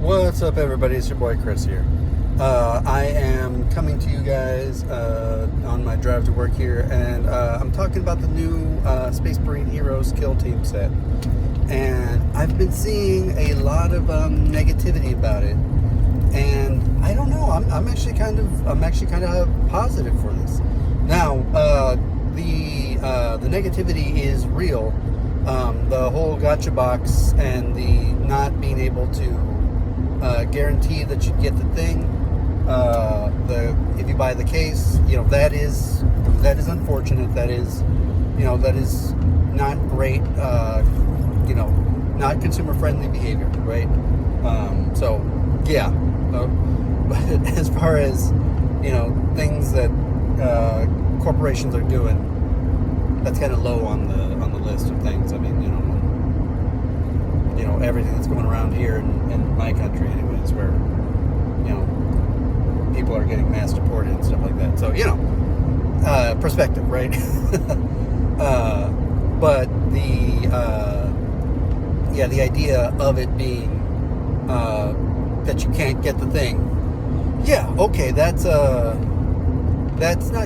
What's up, everybody? It's your boy Chris here. I am coming to you guys on my drive to work here, and I'm talking about the new Space Marine Heroes Kill Team set. And I've been seeing a lot of negativity about it, and I don't know. I'm actually kind of positive for this. Now, the negativity is real. The whole gotcha box and the not being able to guarantee that you get the thing. If you buy the case, that is unfortunate. That is not great. Not consumer friendly behavior, right? So yeah. But as far as things that corporations are doing, that's kind of low on the list of things. I mean, everything that's going around here in my country, anyways, where people are getting mass deported and stuff like that. So perspective, right? But the idea of it being that you can't get the thing. Yeah, okay, that's not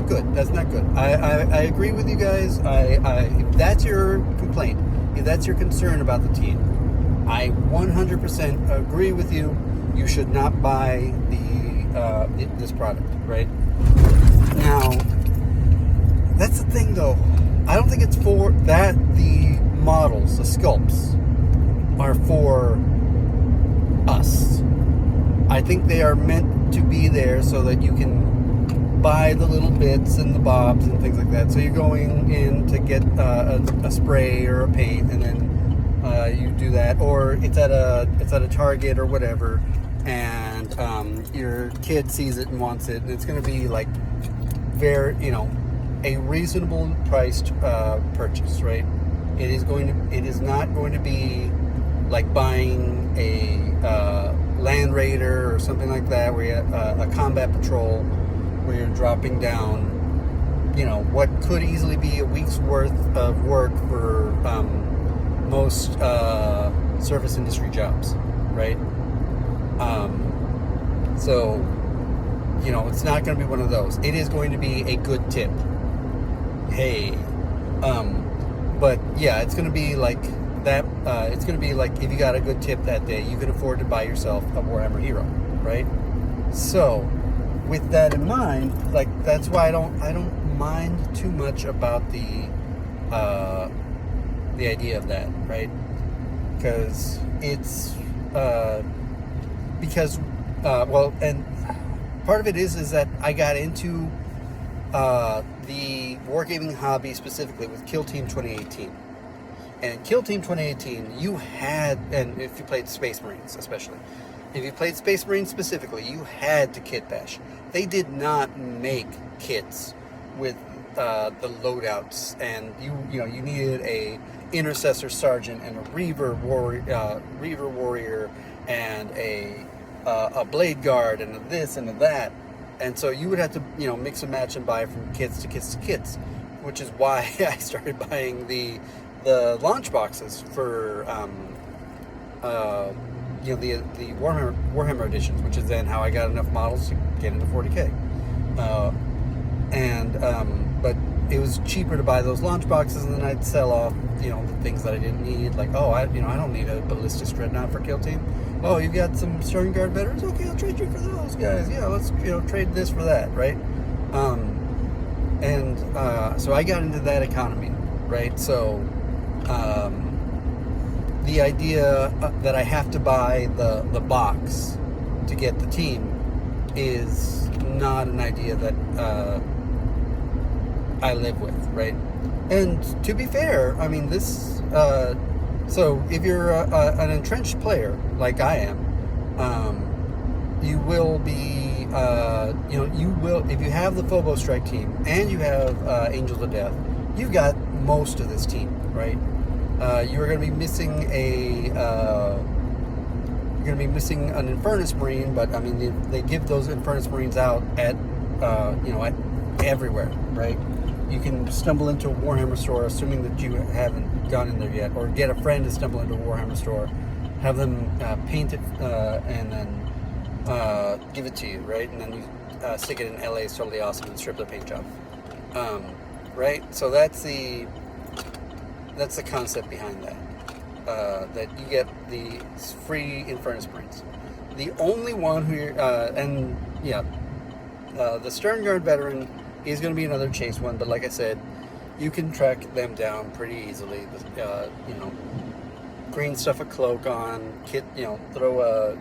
good. That's not good. I agree with you guys. If that's your complaint, if that's your concern about the team, I 100% agree with you. You should not buy this product, right? Now, that's the thing, though. I don't think it's for that. The models, the sculpts, are for us. I think they are meant to be there so that you can buy the little bits and the bobs and things like that. So you're going in to get a spray or a paint, and then you do that, or it's at a Target or whatever, and your kid sees it and wants it, and it's going to be like a reasonable priced purchase, right? It is not going to be like buying a Land Raider or something like that, where you a combat patrol, where you're dropping down, what could easily be a week's worth of work for most service industry jobs, right? So it's not going to be one of those. It is going to be a good tip. Hey, but yeah, it's going to be like that. It's going to be like if you got a good tip that day, you can afford to buy yourself a Warhammer hero, right? So, with that in mind, like that's why I don't mind too much about the idea of that, right? Because it's and part of it is that I got into the wargaming hobby specifically with Kill Team 2018. And Kill Team 2018, you had, and if you played Space Marines especially, if you played Space Marines specifically, you had to kit bash. They did not make kits with the loadouts, and you needed a intercessor sergeant and a reaver warrior and a blade guard and a this and a that, and so you would have to mix and match and buy from kits to kits to kits, which is why I started buying the launch boxes for the Warhammer editions, which is then how I got enough models to get into 40K. But it was cheaper to buy those launch boxes, and then I'd sell off the things that I didn't need. Like, I don't need a ballistic dreadnought for Kill Team. Oh, you got some Stern Guard veterans? Okay, I'll trade you for those guys. Yeah, let's trade this for that, right? So I got into that economy, right? So the idea that I have to buy the box to get the team is not an idea that I live with, right? And to be fair, I mean, this so if you're an entrenched player like I am, you will be if you have the Phobos Strike team and you have Angels of Death, you've got most of this team, right? You're going to be missing you're going to be missing an Infernus Marine, but I mean they give those Infernus Marines out at at everywhere, right? You can stumble into a Warhammer store, assuming that you haven't gone in there yet, or get a friend to stumble into a Warhammer store, have them paint it and then give it to you, right? And then you stick it in LA. It's totally awesome and strip the paint job, right? So that's the concept behind that. That you get the free Infernus Marines. The only one who the Sternguard veteran is going to be another chase one, but like I said, you can track them down pretty easily. Green stuff a cloak on, throw a,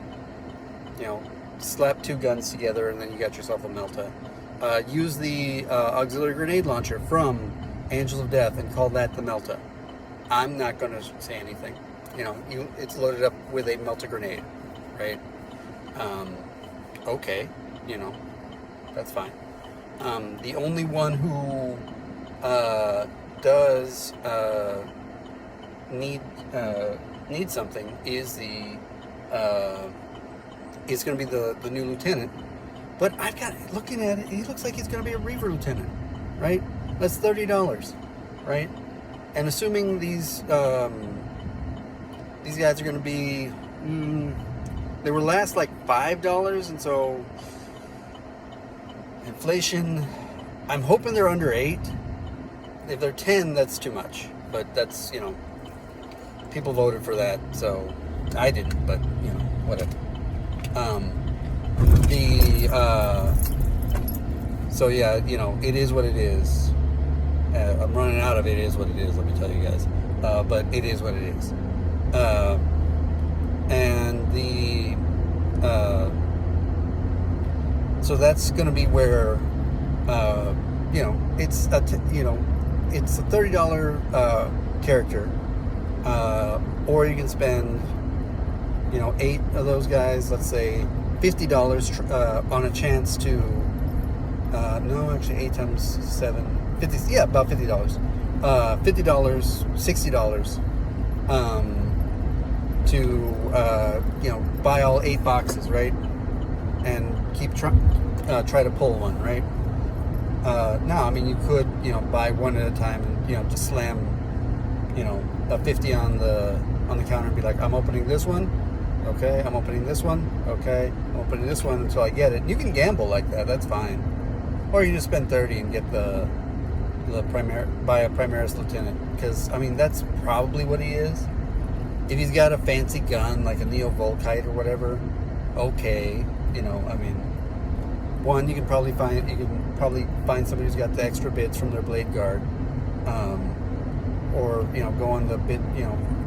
slap 2 guns together, and then you got yourself a Melta. Use the auxiliary grenade launcher from Angels of Death and call that the Melta. I'm not going to say anything. It's loaded up with a Melta grenade, right? Okay, that's fine. The only one who does need something is is going to be the new lieutenant. But looking at it, he looks like he's going to be a Reaver lieutenant, right? That's $30, right? And assuming these guys are going to be, they were last like $5, and so inflation, I'm hoping they're under 8. If they're 10, that's too much. But that's, people voted for that, so I didn't, but, whatever. So yeah, it is what it is. I'm running out of it is what it is, let me tell you guys. But it is what it is. So that's going to be where, it's a $30 character, or you can spend, 8 of those guys, let's say $50 on a chance to, no, actually 8 times 7, 50, yeah, about $50. $50, $60 to buy all 8 boxes, right? And keep try to pull one, right? No, I mean, you could buy one at a time and just slam a 50 on the counter and be like, I'm opening this one, okay, I'm opening this one, okay, I'm opening this one until I get it. You can gamble like that, that's fine. Or you just spend 30 and get buy a Primaris Lieutenant, because I mean that's probably what he is. If he's got a fancy gun like a Neo Volkite or whatever, okay, I mean, one, you can probably find somebody who's got the extra bits from their Blade Guard, or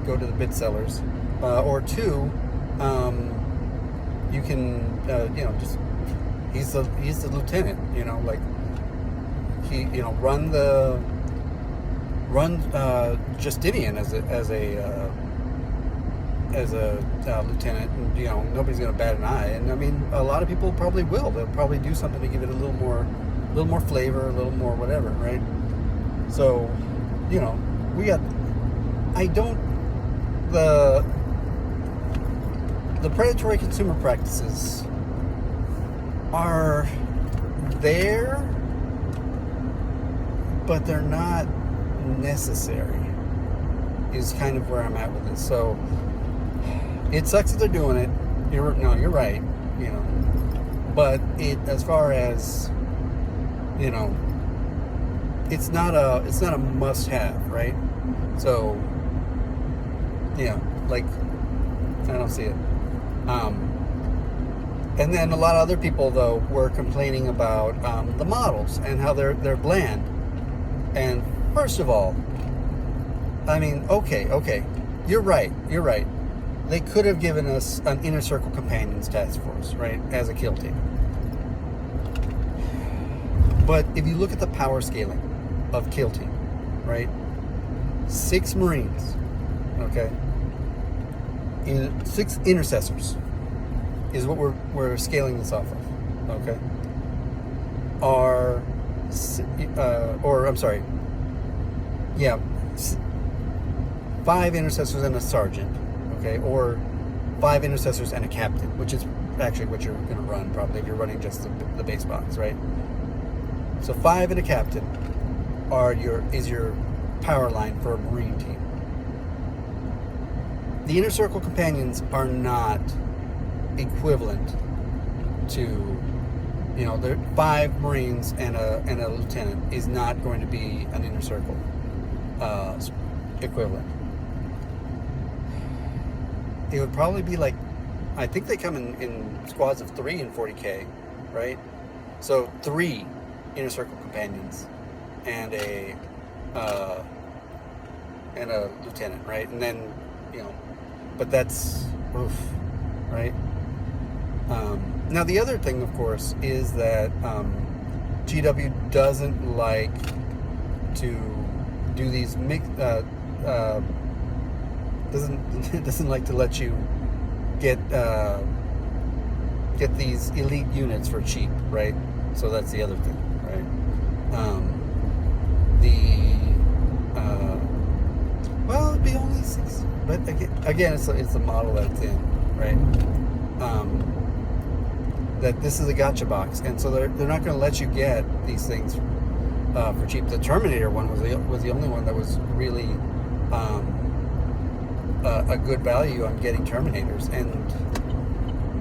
go to the bit sellers, or 2, you can just he's the lieutenant, like he run Justinian as a lieutenant, and nobody's going to bat an eye. And I mean, a lot of people probably will. They'll probably do something to give it a little more flavor, a little more whatever, right? So, the predatory consumer practices are there, but they're not necessary, is kind of where I'm at with this. So it sucks that they're doing it. You're right, but as far as it's not a must-have, right? So yeah, like I don't see it. And then a lot of other people though were complaining about the models and how they're bland. And first of all, I mean, okay, you're right. They could have given us an Inner Circle Companions task force, right, as a kill team. But if you look at the power scaling of kill team, right, 6 Marines, okay, 6 intercessors is what we're scaling this off of, okay? Yeah, 5 intercessors and a sergeant, okay, or 5 intercessors and a captain, which is actually what you're going to run probably if you're running just the base box, right? So 5 and a captain is your power line for a Marine team. the inner circle companions are not equivalent to, you know, there 5 Marines and a lieutenant is not going to be an inner circle equivalent. It would probably be like, I think they come in squads of 3 in 40K, right? So 3 inner circle companions and a lieutenant, right? And then, you know, but that's oof, right? Now the other thing, of course, is that GW doesn't like to do these doesn't like to let you get these elite units for cheap, right? So that's the other thing, right? Well, it'd be only 6, but again, it's the model that it's in, right? That this is a gotcha box, and so they're not going to let you get these things for cheap. The Terminator one was the only one that was really a good value on getting Terminators, and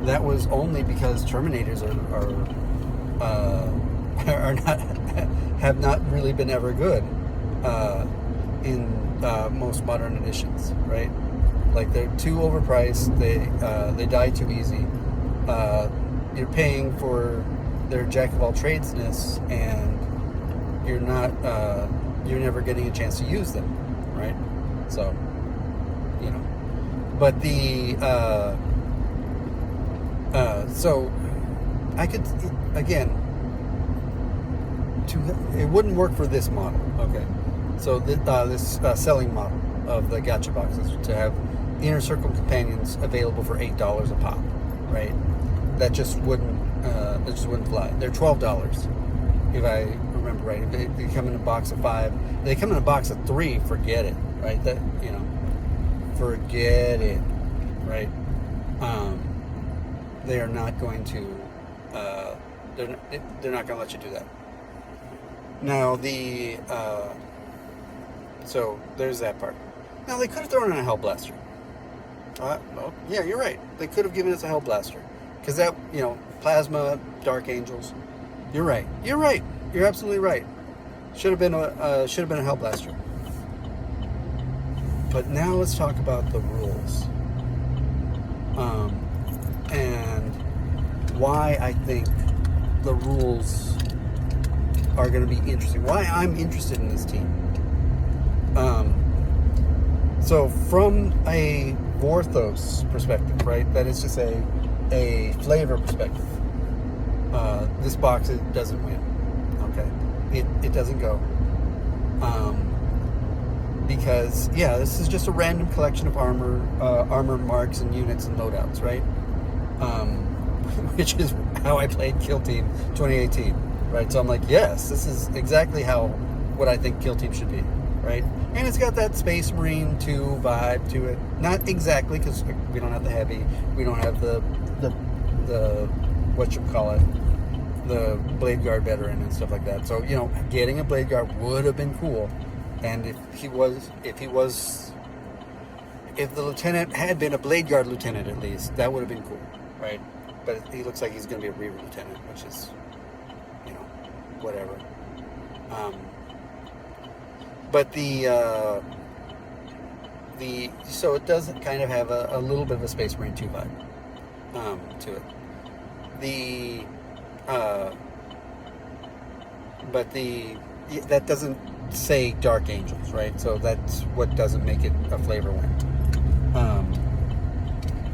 that was only because Terminators are not have not really been ever good in most modern editions, right? Like they're too overpriced. They die too easy. You're paying for their jack of all tradesness, and you're never getting a chance to use them, right? So, you know, but so I could, again, it wouldn't work for this model, okay? So this selling model of the gotcha boxes to have inner circle companions available for $8 a pop, right? That just wouldn't fly. They're $12 if I remember right. If they come in a box of 5, they come in a box of 3. Forget it, right? That, you know, forget it, right? They are not going to. They're not going to let you do that. Now so there's that part. Now they could have thrown in a Hellblaster. Well, yeah, you're right. They could have given us a Hellblaster. Because that, you know, Plasma, Dark Angels. You're right. You're right. You're absolutely right. Should have been a Hellblaster. But now let's talk about the rules, and why I think the rules are going to be interesting. Why I'm interested in this team. So from a Vorthos perspective, right? That is just a flavor perspective. This box, it doesn't win. Okay, it doesn't go. Because yeah, this is just a random collection of armor marks and units and loadouts, right? Which is how I played Kill Team 2018, right? So I'm like, yes, this is exactly what I think Kill Team should be, right? And it's got that Space Marine 2 vibe to it. Not exactly, because we don't have the heavy, we don't have the the Blade Guard veteran and stuff like that. So, you know, getting a Blade Guard would have been cool. And if the lieutenant had been a Blade Guard lieutenant, at least, that would have been cool, right? But he looks like he's going to be a Reaver lieutenant, which is, you know, whatever. But so it does kind of have a little bit of a Space Marine 2 vibe to it. That doesn't say Dark Angels, right? So that's what doesn't make it a flavor win.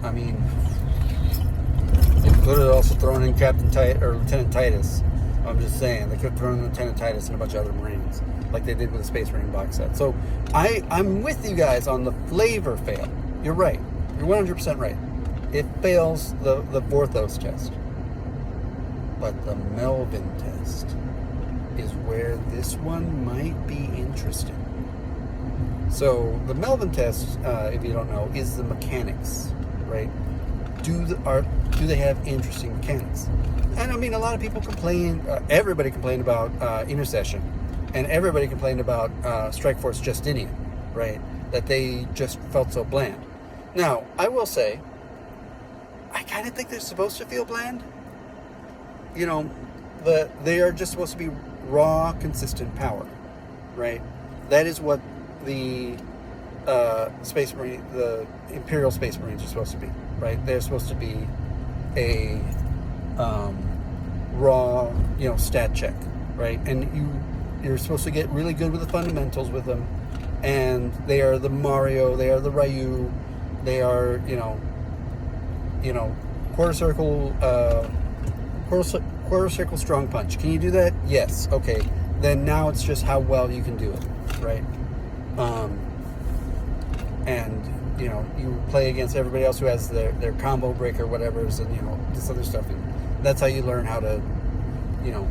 I mean, they could have also thrown in Lieutenant Titus. I'm just saying, they could have thrown in Lieutenant Titus and a bunch of other Marines, like they did with the Space Marine box set. So I'm with you guys on the flavor fail. You're right. You're 100% right. It fails the Vorthos test. But the Melvin test is where this one might be interesting. So the Melvin test, if you don't know, is the mechanics, right? Do they have interesting mechanics? And I mean, a lot of people complain. Everybody complained about Intercession, and everybody complained about Strike Force Justinian, right? That they just felt so bland. Now, I will say, I kind of think they're supposed to feel bland. You know, they are just supposed to be raw, consistent power, right? That is what the Space Marine, the Imperial Space Marines are supposed to be, right? They're supposed to be a raw, stat check, right? And you're supposed to get really good with the fundamentals with them, and they are the Mario, they are the Ryu, they are quarter circle strong punch. Can you do that? Yes. Okay. Then now it's just how well you can do it, right? And you play against everybody else who has their combo breaker, whatever's, and this other stuff. And that's how you learn how to, you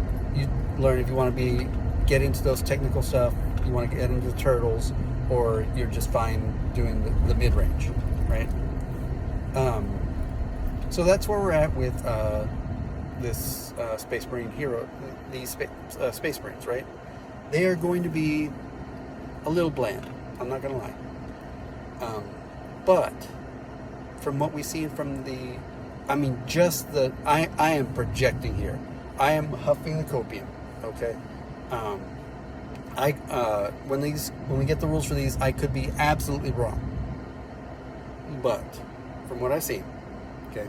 learn if you want to get into those technical stuff, you want to get into the turtles, or you're just fine doing the mid range, right? So that's where we're at with this Space Marine hero, these Space Marines, right? They are going to be a little bland. I'm not going to lie. But from what we see from I am projecting here. I am huffing the copium. Okay. When we get the rules for these, I could be absolutely wrong. But from what I've seen, okay,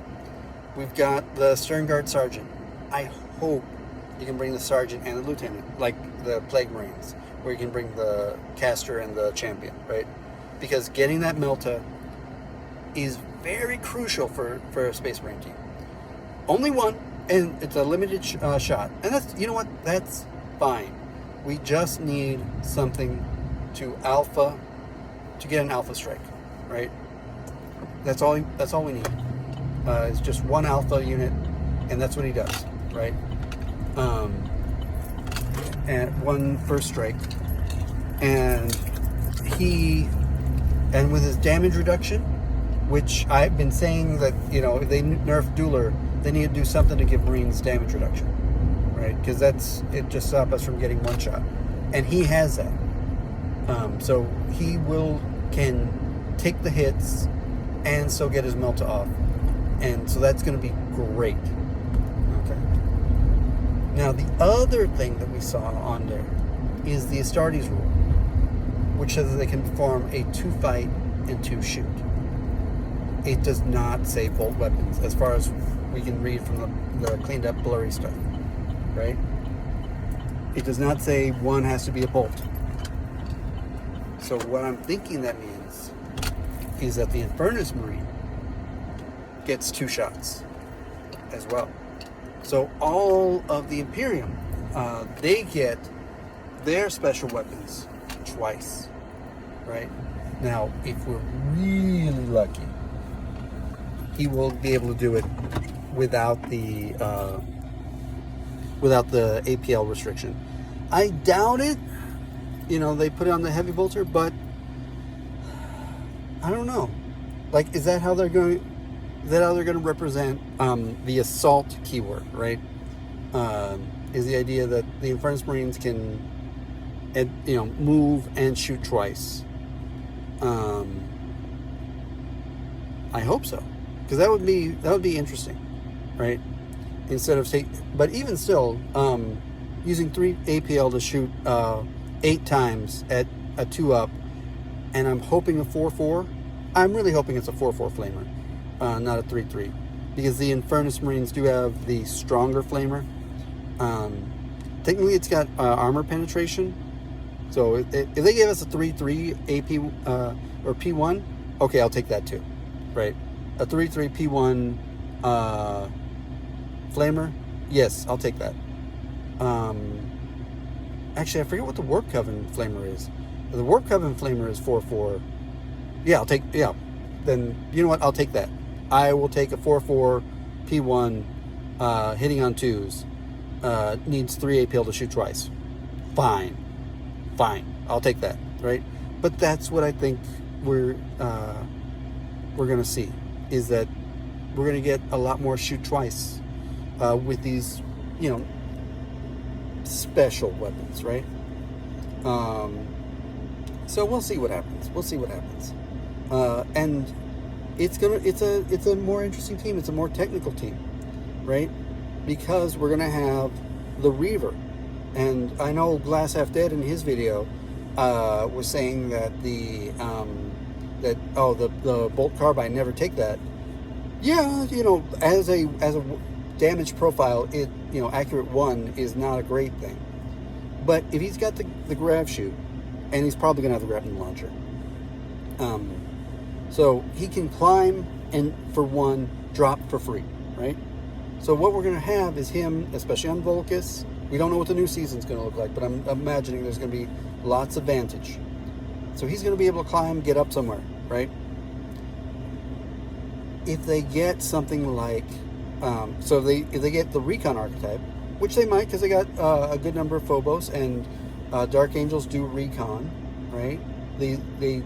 we've got the Sternguard Sergeant. I hope you can bring the Sergeant and the Lieutenant, like the Plague Marines, where you can bring the Caster and the Champion, right? Because getting that Melta is very crucial for a Space Marine team. Only one, and it's a limited shot. And that's, that's fine. We just need something to get an alpha strike, right? That's all we need. It's just one alpha unit, and that's what he does, right? And one first strike, and with his damage reduction, which I've been saying that if they nerf Dueler, they need to do something to give Marines damage reduction, right? Because it just stops us from getting one shot, and he has that. So he can take the hits and still get his Melta off. And so that's going to be great. Okay. Now, the other thing that we saw on there is the Astartes rule, which says that they can perform a 2-fight and 2-shoot. It does not say bolt weapons, as far as we can read from the cleaned up blurry stuff, right? It does not say one has to be a bolt. So what I'm thinking that means is that the Infernus Marine gets 2 shots as well. So all of the Imperium, they get their special weapons twice, right? Now, if we're really lucky, he will be able to do it without the APL restriction. I doubt it. They put it on the heavy bolter, but I don't know. Like, is that how they're going to represent the assault keyword, right? Is the idea that the Infernus Marines can, move and shoot twice. I hope so, because that would be interesting, right? Instead of but even still, using 3 APL to shoot 8 times at a 2-up, and I'm hoping a 4-4. I'm really hoping it's a 4-4 flamer, not a 3-3, because the Infernus Marines do have the stronger flamer. Technically, it's got armor penetration. So if they gave us a 3-3 AP or P1, okay, I'll take that too, right? A 3-3 P1 flamer, yes, I'll take that. Actually, I forget what the Warp Coven flamer is. The Warp Coven flamer is 4-4. Yeah, then you know what? I'll take that. I will take a 4-4 P1 hitting on 2s. Needs 3 APL to shoot twice. Fine. I'll take that, right? But that's what I think we're gonna see, is that we're gonna get a lot more shoot twice with these, special weapons, right? So we'll see what happens. And it's a more interesting team. It's a more technical team, right? Because we're gonna have the Reaver, and I know Glass Half Dead in his video was saying that the bolt carbine, never take that. Yeah, as a damage profile, accurate 1 is not a great thing. But if he's got the grav chute, and he's probably gonna have the grappling launcher, so he can climb and for 1 drop for free, right? So what we're gonna have is him, especially on Volcus. We don't know what the new season's gonna look like, but I'm imagining there's gonna be lots of vantage. So he's gonna be able to climb, get up somewhere, right? If they get something like, if they get the Recon archetype, which they might, because they got a good number of Phobos, and Dark Angels do Recon, right? They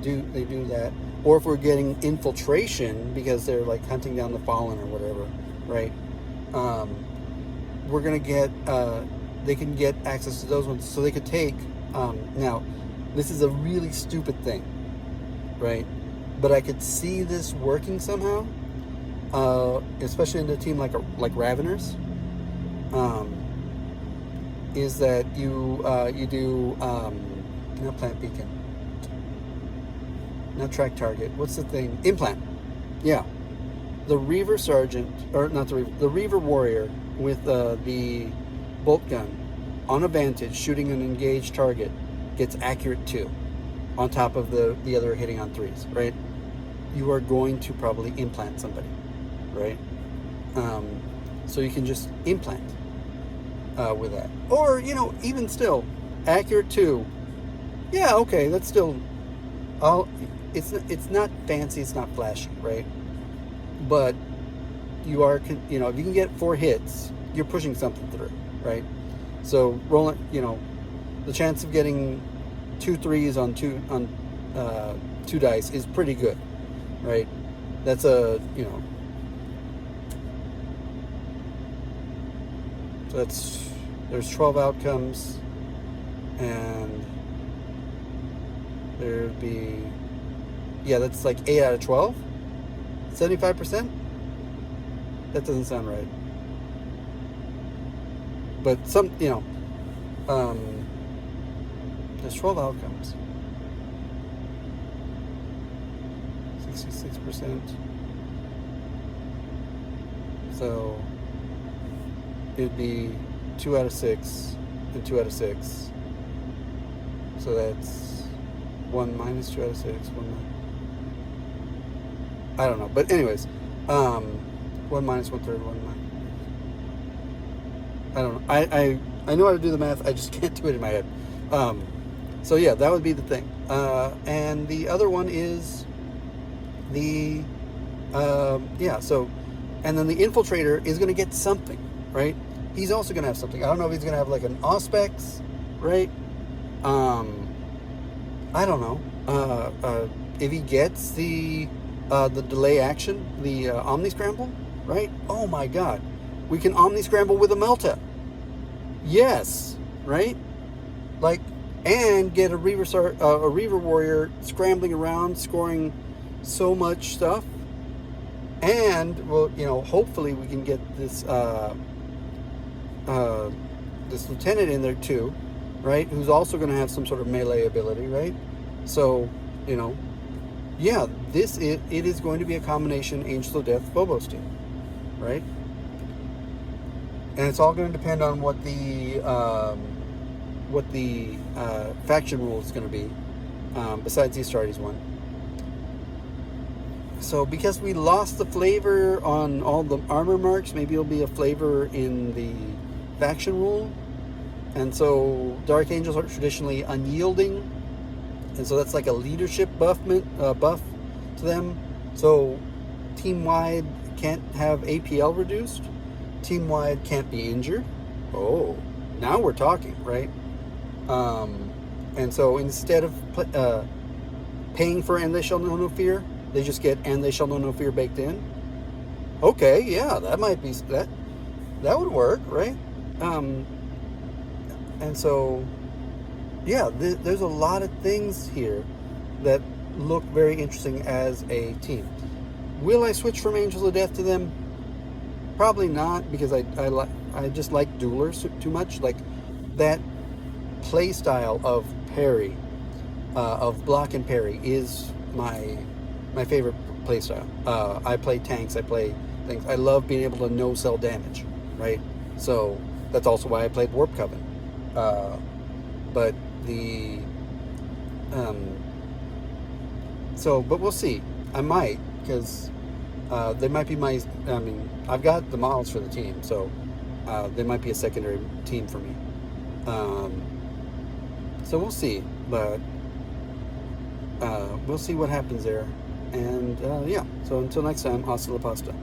do that. Or if we're getting Infiltration because they're like hunting down the Fallen or whatever, right? We're gonna get they can get access to those ones, so they could take. Now, this is a really stupid thing, right? But I could see this working somehow, especially in a team like Raveners. Is that you do not Plant Beacon, not Track Target. What's the thing? Implant. Yeah, the Reaver Sergeant, or not the Reaver Warrior with the bolt gun on a vantage, shooting an engaged target, gets accurate 2, on top of the other hitting on 3s, right? You are going to probably implant somebody, right? So you can just implant with that, or even still, accurate 2. Yeah, okay, that's still. It's not fancy, it's not flashy, right? But you are, if you can get 4 hits, you're pushing something through, right? So rolling, the chance of getting 2 3s on 2 dice is pretty good, right? That's so there's 12 outcomes, and there'd be, that's like 8 out of 12, 75%. That doesn't sound right, but there's 12 outcomes, 66%. So it'd be 2 out of 6 and 2 out of 6. So that's 1 minus 2 out of 6. 1 I don't know, but anyways, 1 minus 1/3, 1 minus. I don't know. I know how to do the math. I just can't do it in my head. So yeah, that would be the thing. And the other one is the So, and then the Infiltrator is going to get something, right? He's also going to have something. I don't know if he's going to have like an Auspex, right? I don't know. If he gets the delay action, the Omni Scramble, right? Oh my God, we can Omni Scramble with a Melta. Yes, right? Like, and get a Reaver Warrior scrambling around, scoring so much stuff. And well, hopefully we can get this this lieutenant in there too, right? Who's also going to have some sort of melee ability, right? So, yeah, it is going to be a combination Angel of Death Phobos team, right? And it's all going to depend on what the faction rule is going to be, besides the Astartes one. So because we lost the flavor on all the armor marks, maybe it'll be a flavor in the faction rule. And so Dark Angels are traditionally unyielding, and so that's like a leadership buff to them. So team-wide can't have APL reduced. Team-wide can't be injured. Oh, now we're talking, right? And so instead of paying for And They Shall Know No Fear, they just get And They Shall Know No Fear baked in. Okay, yeah, that might be that would work, right? And so, yeah, there's a lot of things here that look very interesting as a team. Will I switch from Angels of Death to them? Probably not, because I just like duelers too much. Like that play style of parry, of block and parry, is my favorite play style. I play tanks. I play things. I love being able to no sell damage, right? So that's also why I played Warp Coven. But the but we'll see. I might, because they might be my. I mean, I've got the models for the team, so they might be a secondary team for me. So we'll see, but we'll see what happens there. And yeah, so until next time, hasta la pasta.